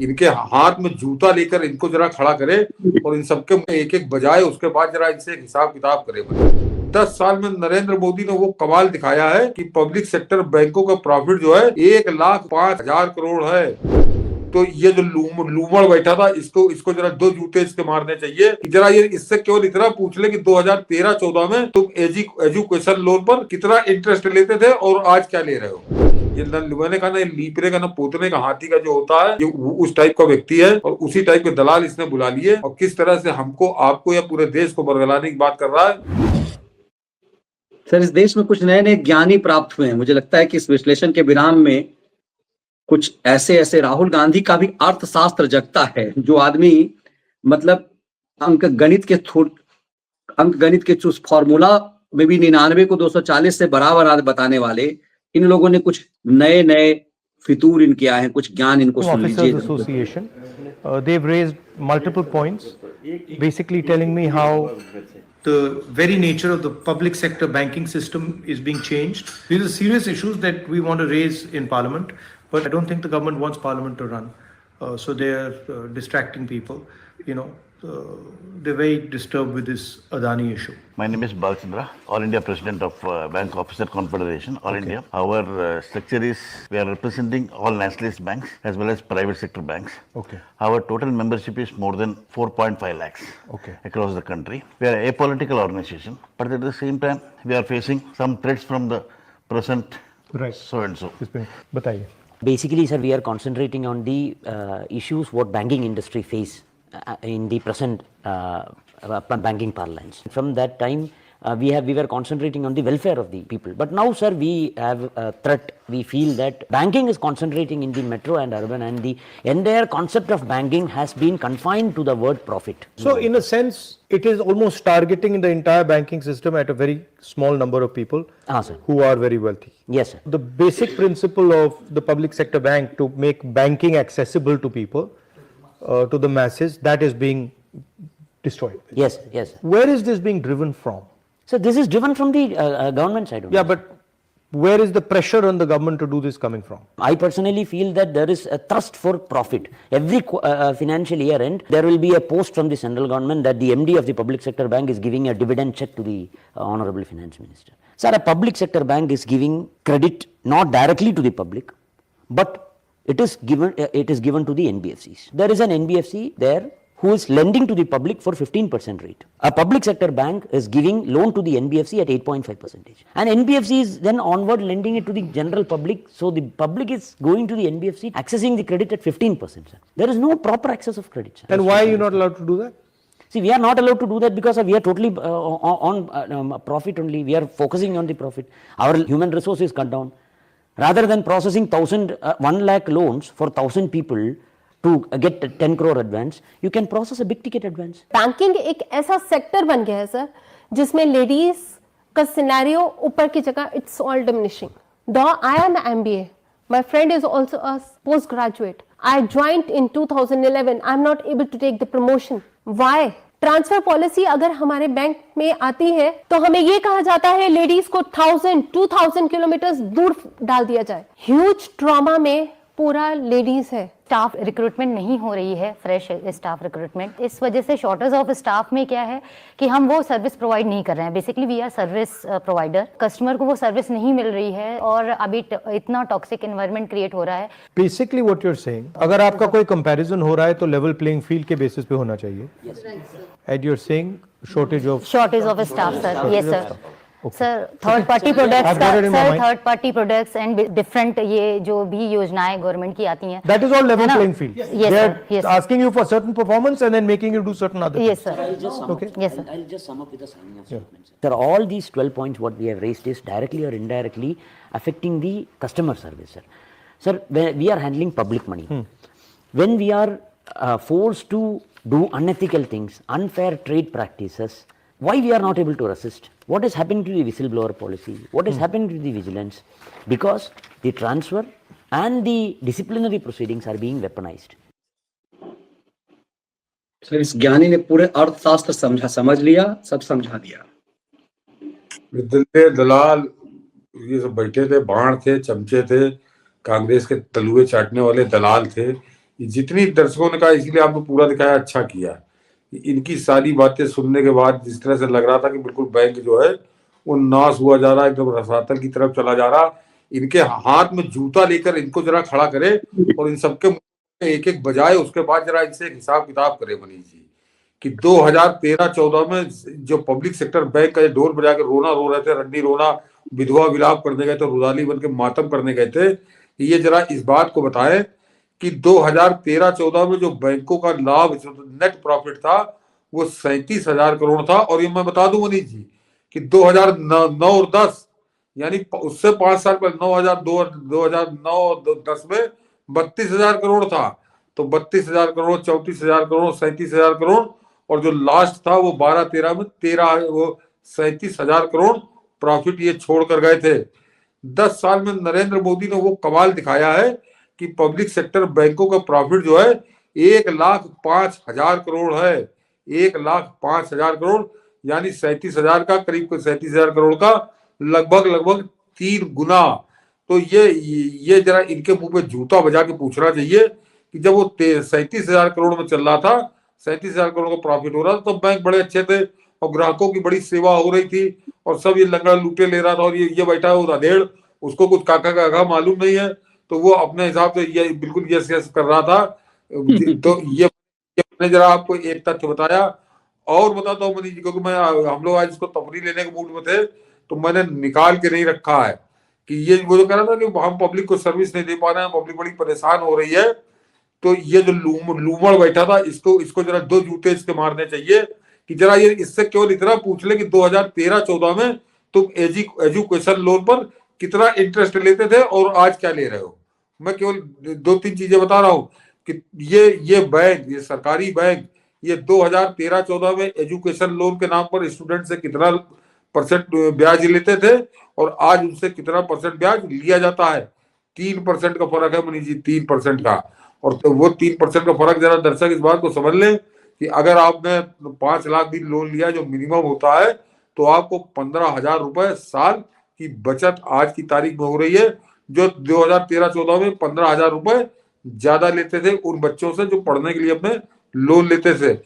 इनके हाथ में जूता लेकर इनको जरा खड़ा करे और इन सबके मुंह एक एक बजाए, उसके बाद जरा इनसे हिसाब किताब करे। 10 साल में नरेंद्र मोदी ने वो कमाल दिखाया है कि पब्लिक सेक्टर बैंकों का प्रॉफिट जो है 1,05,000 करोड़ है। तो ये जो लूमड़ बैठा था, इसको जरा 2 जूते इसके मारने चाहिए कि जरा ये इससे केवल इतना पूछ ले कि 2013-14 में तुम एजुकेशन लोन पर कितना इंटरेस्ट लेते थे और आज क्या ले रहे हो। ये मैंने कहा ना, लीपरे का ना पोतने का हाथी का जो होता है, ये उस टाइप का व्यक्ति है और उसी टाइप के दलाल इसने बुला लिए और किस तरह से हमको, आपको या पूरे देश को बरगलाने की बात कर रहा है। सर, इस देश में कुछ नए नए ज्ञानी प्राप्त हुए हैं। मुझे लगता है कि इस विश्लेषण के विराम में कुछ ऐसे राहुल गांधी का भी अर्थशास्त्र जगता है, जो आदमी मतलब अंक गणित के उस फॉर्मूला में भी 99 को 240 से बराबर बताने वाले इन लोगों ने कुछ नए नए फितूर इनके आए हैं, कुछ ज्ञान इनको सुन लीजिए। Association, they've raised multiple points, basically telling me how the very nature of the public sector banking system is being changed. These are serious issues that we want to raise in Parliament, but I don't think the government wants Parliament to run. So they are distracting people. They're very disturbed with this Adani issue. My name is Balchandra, All India President of Bank Officer Confederation, All India. Our structure is, we are representing all nationalist banks as well as private sector banks. Okay. Our total membership is more than 4.5 lakhs across the country. We are a apolitical organization, but at the same time, we are facing some threats from the present so and so. Bataiye. Basically, sir, we are concentrating on the issues what banking industry face in the present banking parlance. From that time, we were concentrating on the welfare of the people. But now, sir, we have a threat. We feel that banking is concentrating in the metro and urban, and the entire concept of banking has been confined to the word profit. So, in a sense, it is almost targeting the entire banking system at a very small number of people who are very wealthy. Yes, sir. The basic principle of the public sector bank to make banking accessible to people, to the masses, that is being destroyed. Yes, yes. Where is this being driven from? So this is driven from the government side. Yeah, but where is the pressure on the government to do this coming from? I personally feel that there is a thrust for profit. Every financial year end, there will be a post from the central government that the MD of the public sector bank is giving a dividend check to the Honorable Finance Minister. Sir, a public sector bank is giving credit not directly to the public, but it is given to the NBFCs. There is an NBFC there who is lending to the public for 15% rate. A public sector bank is giving loan to the NBFC at 8.5%. And NBFC is then onward lending it to the general public. So the public is going to the NBFC, accessing the credit at 15%. Sir. There is no proper access of credit. Sir. And why are you not allowed to do that? See, we are not allowed to do that because we are totally on profit only. We are focusing on the profit. Our human resources cut down. Rather than processing 1 lakh loans for 1,000 people to get 10 crore advance, you can process a big ticket advance. Banking एक ऐसा sector बन गया है sir, जिसमें ladies का scenario ऊपर की जगह it's all diminishing. Though I am an MBA, my friend is also a postgraduate. I joined in 2011. I'm not able to take the promotion. Why? Transfer policy अगर हमारे बैंक में आती है तो हमें ये कहा जाता है लेडीज को 1000-2000 किलोमीटर दूर डाल दिया जाए. ह्यूज ट्रॉमा में पूरा लेडीज है. स्टाफ रिक्रूटमेंट नहीं हो रही है, फ्रेश स्टाफ रिक्रूटमेंट. इस वजह से शॉर्टेज ऑफ स्टाफ में क्या है कि हम वो सर्विस प्रोवाइड नहीं कर रहे हैं. Basically we are service provider. Customer को वो सर्विस नहीं मिल रही है और अभी इतना टॉक्सिक एनवायरनमेंट क्रिएट हो रहा है. Basically what you are saying, अगर आपका कोई कंपैरिजन हो रहा है तो लेवल प्लेइंग फील्ड के बेसिस पे होना चाहिए. And you are saying shortage of staff sir. Yes sir. Sir third party products का, sir third party products and different ये जो भी योजनाएं गवर्नमेंट की आती हैं, that is all level playing field. Yes, they sir. are asking you for certain performance and then making you do certain other yes things. sir. Yes sir. I'll just sum up with a signing of statements. Sir, all these 12 points what we have raised is directly or indirectly affecting the customer service, sir. Sir, we are handling public money. When we are forced to do unethical things, unfair trade practices, why we are not able to resist? What is happening to the whistleblower policy? What is happening to the vigilance? Because the transfer and the disciplinary proceedings are being weaponized. Sir, इस ज्ञानी ने पूरे अर्थशास्त्र समझ लिया, सब समझा दिया. दलाल ये सब बैठे थे, बाण थे, चमचे थे, कांग्रेस के तलुए चाटने वाले दलाल थे. जितनी दर्शकों ने कहा, इसलिए आपने पूरा दिखाया, अच्छा किया। इनकी सारी बातें सुनने के बाद जिस तरह से लग रहा था कि बिल्कुल बैंक जो है वो नाश हुआ जा रहा है, एकदम रसातल की तरफ चला जा रहा। इनके हाथ में जूता लेकर इनको जरा खड़ा करे और इन सबके मुंह में एक एक बजाए, उसके बाद जरा इनसे हिसाब किताब करे मनीष जी कि 2013-14 में जो पब्लिक सेक्टर बैंक का ढोल बजा के रोना रो रहे थे, रंडी रोना, विधवा विलाप करने गए थे, रुदाली बन के मातम करने गए थे, ये जरा इस बात को बताएं कि 2013-14 में जो बैंकों का लाभ नेट प्रॉफिट था वो 37,000 करोड़ था। और ये मैं बता दूं मनीष जी कि 2009 और 10 यानी उससे 5 साल पहले 2009-10 में 32,000 करोड़ था। तो 32,000 करोड़, 34,000 करोड़, 37,000 करोड़, और जो लास्ट था वो 12-13 में 37,000 करोड़ प्रॉफिट ये छोड़ कर गए थे। 10 साल में नरेंद्र मोदी ने वो कमाल दिखाया है कि पब्लिक सेक्टर बैंकों का प्रॉफिट जो है 1,05,000 करोड़ है। 1,05,000 करोड़ यानी 37,000 का, करीब 37,000 करोड़ का लगभग 3 गुना। तो ये जरा इनके मुंह पे जूता बजा के पूछना चाहिए कि जब वो 37,000 करोड़ में चल रहा था, 37,000 करोड़ का प्रॉफिट हो रहा था, तो बैंक बड़े अच्छे थे और ग्राहकों की बड़ी सेवा हो रही थी और सब ये लंगड़ा लूटे ले रहा था, और ये बैठा है उधेड़, उसको कुछ काका काका मालूम नहीं है, तो वो अपने हिसाब से ये बिल्कुल यस यस कर रहा था। तो ये मैंने जरा आपको एक तथ्य बताया। और बताता हूँ मनीष जी, क्योंकि मैं हम लोग आज इसको तफरी लेने के मूड में थे, तो मैंने निकाल के नहीं रखा है कि ये वो जो कह रहा था कि हम पब्लिक को सर्विस नहीं दे पा रहे हैं, पब्लिक बड़ी परेशान हो रही है। तो ये जो लूमड़ बैठा था, इसको जरा 2 जूते इसके मारने चाहिए कि जरा ये इससे केवल इतना पूछ ले कि 2013-14 में तुम एजुकेशन लोन पर कितना इंटरेस्ट लेते थे और आज क्या ले रहे हो। मैं केवल 2-3 चीजें बता रहा हूँ कि ये बैंक, ये सरकारी बैंक, ये 2013-14 में एजुकेशन लोन के नाम पर स्टूडेंट से कितना % ब्याज लेते थे और आज उनसे कितना % ब्याज लिया जाता है। 3% का फर्क है मनीष जी, 3% का। और तो वो 3% का फर्क, जरा दर्शक इस बात को समझ लें कि अगर आपने 5 लाख भी लोन लिया जो मिनिमम होता है, तो आपको 15,000 रुपए साल की बचत आज की तारीख में हो रही है, जो 2013-14 में 15,000 रुपए ज्यादा लेते थे उन बच्चों से जो पढ़ने के लिए अपने लोन लेते थे।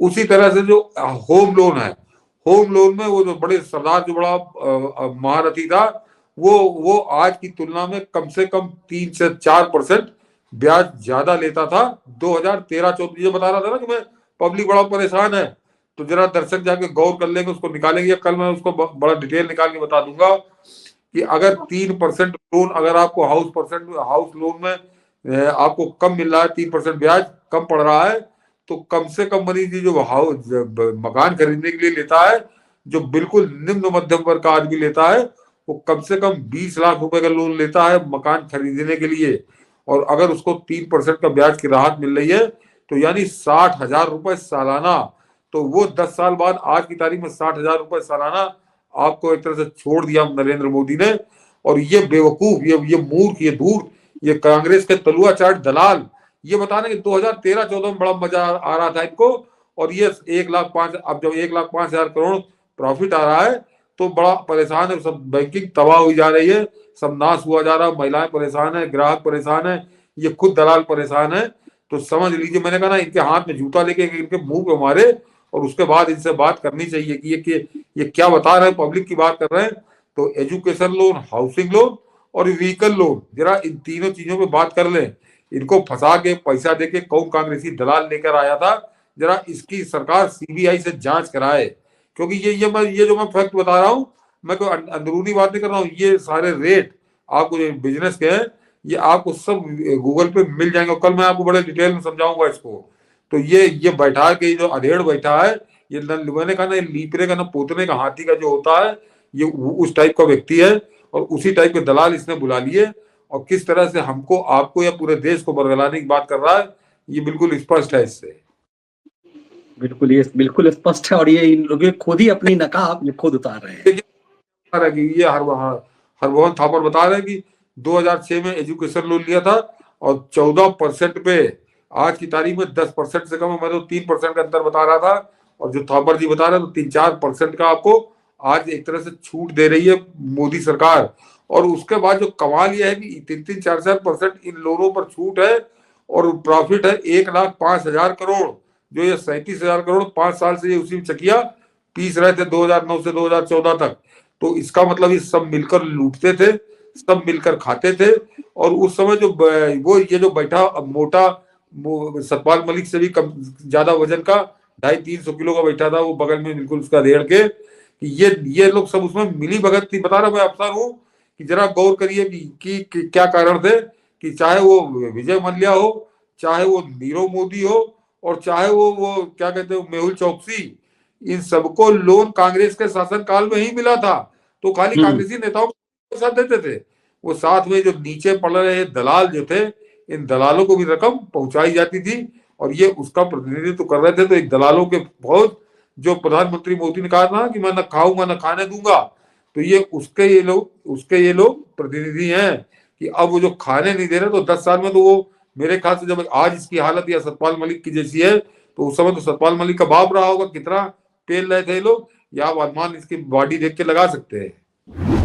उसी तरह से जो होम लोन है, होम लोन में वो जो बड़े सरदार, जो बड़ा महारथी था, वो आज की तुलना में कम से कम 3 से 4% ब्याज ज्यादा लेता था। 2013-14 ये बता रहा था ना कि मैं पब्लिक बड़ा परेशान है, तो जरा दर्शक जाके गौर कर लेंगे, उसको निकालेंगे। कल मैं उसको बड़ा डिटेल निकाल के बता दूंगा कि अगर 3% लोन, अगर आपको हाउस लोन में आपको कम मिल रहा है, 3% ब्याज कम पड़ रहा है, तो कम से कम मरीज जो मकान खरीदने के लिए लेता है, जो बिल्कुल निम्न मध्यम वर्ग का आदमी लेता है, वो कम से कम 20 लाख रुपए का लोन लेता है मकान खरीदने के लिए। और अगर उसको 3% का ब्याज की राहत मिल रही है, तो यानी 60,000 रुपए सालाना। तो वो 10 साल बाद आज की तारीख में 60,000 रुपए सालाना आपको एक तरह से छोड़ दिया नरेंद्र मोदी ने। और ये बेवकूफ, ये मूर्ख, ये धूर्त, ये कांग्रेस के तलुआ चाट दलाल ये बता रहे कि 2013-14 में बड़ा मजा आ रहा था इनको, और ये 1,05,000, अब जब 1,05,000 करोड़ प्रॉफिट आ रहा है तो बड़ा परेशान है। सब बैंकिंग तबाह हुई जा रही है, सब नाश हुआ जा रहा है, महिलाएं परेशान है, ग्राहक परेशान है, ये खुद दलाल परेशान है। तो समझ लीजिए, मैंने कहा ना, इनके हाथ में जूता लेके इनके मुंह पे मारे और उसके बाद इनसे बात करनी चाहिए कि ये क्या बता रहे हैं, पब्लिक की बात कर रहे हैं। तो एजुकेशन लोन, हाउसिंग लोन और व्हीकल लोन, जरा इन तीनों चीजों पे बात कर लें। इनको फंसा के पैसा देके कौन कांग्रेसी दलाल लेकर आया था, जरा इसकी सरकार सीबीआई से जांच कराए। क्योंकि ये जो मैं फैक्ट बता रहा हूँ, मैं कोई अंदरूनी बात नहीं कर रहा हूँ, ये सारे रेट आपको जो बिजनेस के हैं, ये आपको सब गूगल पे मिल जाएंगे। कल मैं आपको बड़े डिटेल में समझाऊंगा इसको। तो ये बैठा के जो अधेड़ बैठा है, ये मैंने कहा ना, लीपरे का ना पोतने का हाथी का जो होता है, ये उस टाइप का व्यक्ति है। और उसी टाइप के दलाल इसने बुला लिए, और किस तरह से हमको, आपको या पूरे देश को बरगलाने की बात कर रहा है, ये बिल्कुल स्पष्ट है इससे। बिल्कुल, ये बिल्कुल स्पष्ट है। और ये इन लोग खुद ही अपनी नकाब ये खुद उतार रहे हैं। ये हरभवन थापर बता रहे हैं कि 2006 में एजुकेशन लोन लिया था और 14% पे, आज की तारीख में 10% से कम है। मैं तो 3% का अंतर बता रहा था, और जो थापर जी बता रहे हैं तो 3-4% का आपको आज एक तरह से छूट दे रही है मोदी सरकार। और उसके बाद जो कमाल यह है कि 3-4% इन लोनों पर छूट है, और प्रॉफिट है 1,05,000 करोड़, जो ये 37,000 करोड़ 5 साल से ये उसी में चकिया पीस रहे थे 2009 से 2014 तक। तो इसका मतलब ये सब मिलकर लूटते थे, सब मिलकर खाते थे। और उस समय जो वो ये जो बैठा मोटा सतपाल मलिक से भी कम ज्यादा वजन का 250-300 किलो का बैठा था वो बगल में बिल्कुल उसका रेड़ के, कि ये लोग सब उसमें मिली भगत थी। बता रहा मैं अफसर हूँ कि जरा गौर करिए कि क्या कारण थे, कि चाहे वो विजय मल्ल्या हो, चाहे वो नीरव मोदी हो, और चाहे वो क्या कहते हैं मेहुल चौकसी, इन सबको लोन कांग्रेस के शासनकाल में ही मिला था। तो खाली कांग्रेसी नेताओं को साथ देते थे, वो साथ में जो नीचे पड़ रहे दलाल जो थे, इन दलालों को भी रकम पहुंचाई जाती थी और ये उसका प्रतिनिधित्व कर रहे थे। तो एक दलालों के बहुत, जो प्रधानमंत्री मोदी ने कहा था कि मैं न खाऊंगा न खाने दूंगा, तो ये उसके ये लोग प्रतिनिधि हैं कि अब वो जो खाने नहीं दे रहे, तो 10 साल में तो वो मेरे ख्याल से जब आज इसकी हालत या सतपाल मलिक की जैसी है, तो उस समय तो सतपाल मलिक का बाप रहा होगा, कितना पेल रहे थे लोग, या आप अनुमान इसकी बॉडी देख के लगा सकते हैं।